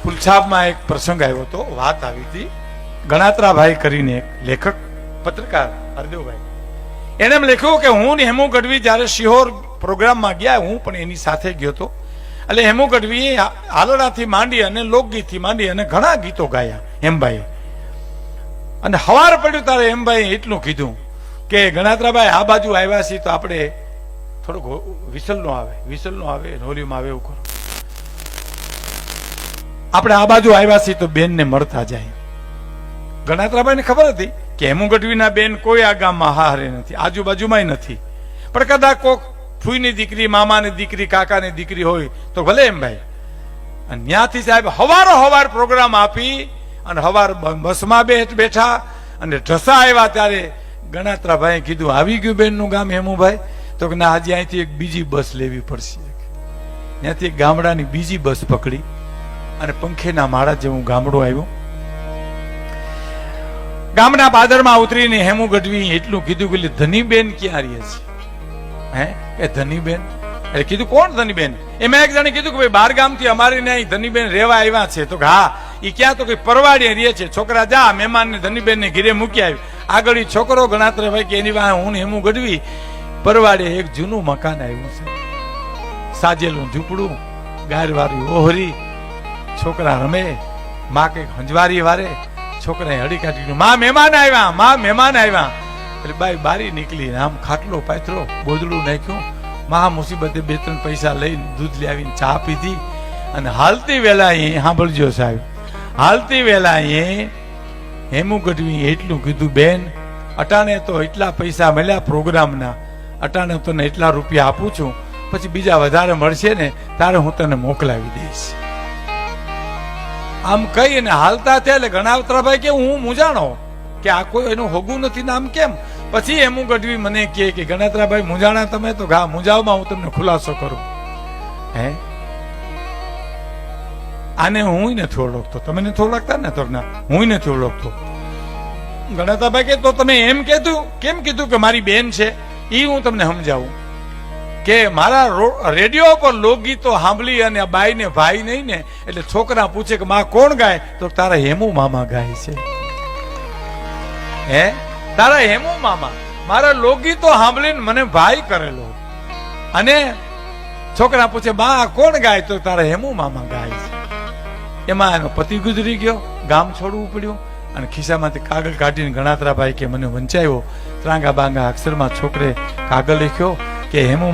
ફૂલછાપમાં એક પ્રસંગ આવ્યો હતો, વાત આવી હતી. ગણાત્રાભાઈ કરીને એક લેખક પત્રકાર હરદેવભાઈ, એને એમ લખ્યું કે હું ને હેમુ ગઢવી જ્યારે શિહોર પ્રોગ્રામમાં ગયા, હું પણ એની સાથે ગયો હતો. એટલે હેમુ ગઢવી હાલડાથી માંડી અને લોકગીતથી માંડી અને ઘણા ગીતો ગાયા હેમભાઈ. અને હવાર પડ્યું ત્યારે હેમભાઈ એટલું કીધું કે ગણાત્રાભાઈ આ બાજુ આવ્યા છીએ તો આપણે થોડુંક વિસલ નો આવે વોલ્યુમ આવે એવું કરો. આપણે આ બાજુ આવ્યા છીએ તો બેન ને મળતા જાય. ગણાત્રાભાઈ ને ખબર હતી કે હેમુ ગઢવીના બેન કોઈ આ ગામમાં હારે નથી, આજુબાજુમાં નથી, પણ કદાચ કોક ફૂઈની દીકરી, મામાની દીકરી, કાકાની દીકરી હોય તો ભલે એમ ભાઈ. અને ત્યાંથી સાહેબ હવાર પ્રોગ્રામ આપી અને હવાર બસમાં બેઠા અને ઢસા આવ્યા ત્યારે ગણાત્રાભાઈ કીધું આવી ગયું બેન નું ગામ હેમુભાઈ? તો કે ના, હજી અહીંથી એક બીજી બસ લેવી પડશે. ત્યાંથી એક ગામડાની બીજી બસ પકડી અને પંખેના માળા જેવું ગામડું આવ્યું. ગામના પાદરમાં ઉતરીને હેમુ ગઢવી એટલું કીધું કે ધનીબેન ક્યાં રહે છે? હે કે ધનીબેન? એટલે કીધું કોણ ધનીબેન? એમાં એક જણે કીધું કે ભાઈ 12 ગામથી અમારી ત્યાં ધનીબેન રહેવા આવ્યા છે. તો હા, એ ક્યાં? તો કે પરવાડીએ રહે છે. છોકરા જા મહેમાનને ધનીબેનને ઘરે મૂકી આવી. આગળ ઈ છોકરો ગણાત્રાભાઈ કે એની વાહ હું હેમુ ગઢવી પરવાડે એક જૂનું મકાન આવ્યું છે, સાજેલું ઝૂંપડું, ગારવાળી ઓહરી, છોકરા રમે, માં કઈક હંજવારી વારે, છોકરાએ હળી કાઢી માં મહેમાન આવ્યા. એટલે બાઈ બારી નીકળી, આમ ખાટલો પાથરો, બોદડું નાખ્યું, મહા મુસીબતે 2-3 પૈસા લઈને દૂધ લાવીને ચા પીધી. અને હાલતી વેલા સાંભળજો સાહેબ, હાલતી વેલા હેમુ ગઢવી એટલું કીધું, બેન અટાણે તો એટલા પૈસા મળ્યા પ્રોગ્રામના, અટાણે તને એટલા રૂપિયા આપું છું, પછી બીજા વધારે મળશે ને તારે હું તને મોકલાવી દઈશ. આમ કહી અને હાલતા થયા. એટલે ગણાત્રાભાઈ કે હું મૂંઝાણો કે આ કોઈ એનું હોગું નથી ને આમ કેમ? પછી હેમુ ગઢવી મને કહે કે ગણાત્રાભાઈ મૂંઝાણા તમે? તો હા, મૂંઝાવમાં હું તમને ખુલાસો કરું. હે આને હું નથી ઓળખતો, તમે નથી ઓળખતા ને? તો ના, હું નથી ઓળખતો. ગણાત્રાભાઈ કે તો તમે એમ કીધું, કેમ કીધું કે મારી બેન છે? એ હું તમને સમજાવું કે મારા રેડિયો પર લોકગીતો સાંભળી અને બાઈ ને ભાઈ નહીં ને, એટલે છોકરા પૂછે કે માં કોણ ગાય? તો તારા હેમુ મામા ગાય છે. હે તારા હેમુ મામા મારા લોકગીતો સાંભળીને મને ભાઈ કરેલો. અને છોકરા પૂછે બા કોણ ગાય? તો તારા હેમુ મામા ગાય છે. એમાં એનો પતિ ગુજરી ગયો, ગામ છોડવું પડ્યું અને ખિસ્સામાંથી કાગળ કાઢીને ગણાત્રાભાઈ કે મને વંચાયો. ત્રાંગા બાંગા અક્ષરમાં છોકરે કાગળ લખ્યો કે હેમુ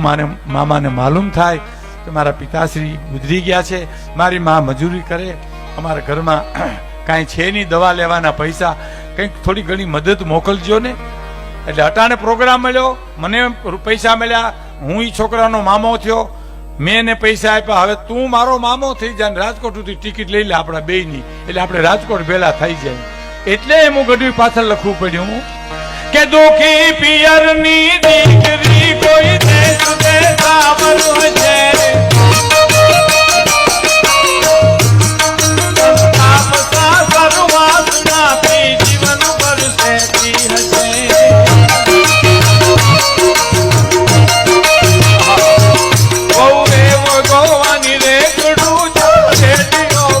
મામાને માલુમ થાય કે મારા પિતાશ્રી ગુજરી ગયા છે, મારી માં મજૂરી કરે, અમારા ઘરમાં કાંઈ છે નહીં, દવા લેવાના પૈસા, કંઈક થોડી ઘણી મદદ મોકલજો ને. એટલે અટાણે પ્રોગ્રામ મળ્યો, મને પૈસા મળ્યા, હું ઈ છોકરાનો મામો થયો, મેં એને પૈસા આપ્યા. હવે તું મારો મામો થઈ જાય, રાજકોટ સુધી ટિકિટ લઈ લે આપણા બેયની, એટલે આપણે રાજકોટ ભેલા થઈ જાય. એટલે હેમુ ગઢવી પાછળ લખવું પડ્યું કે દુખી પિયરની દીકરી કોઈ દેશ દેખાવર હોય છે, આપતા સર્વાસના પી જીવન પર સેતી હશે. ગોવાની રેકડું જો રેડિયો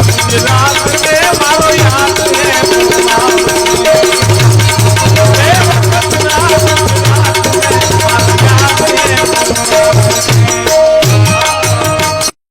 ગુજરાત ને મારો યાદ ને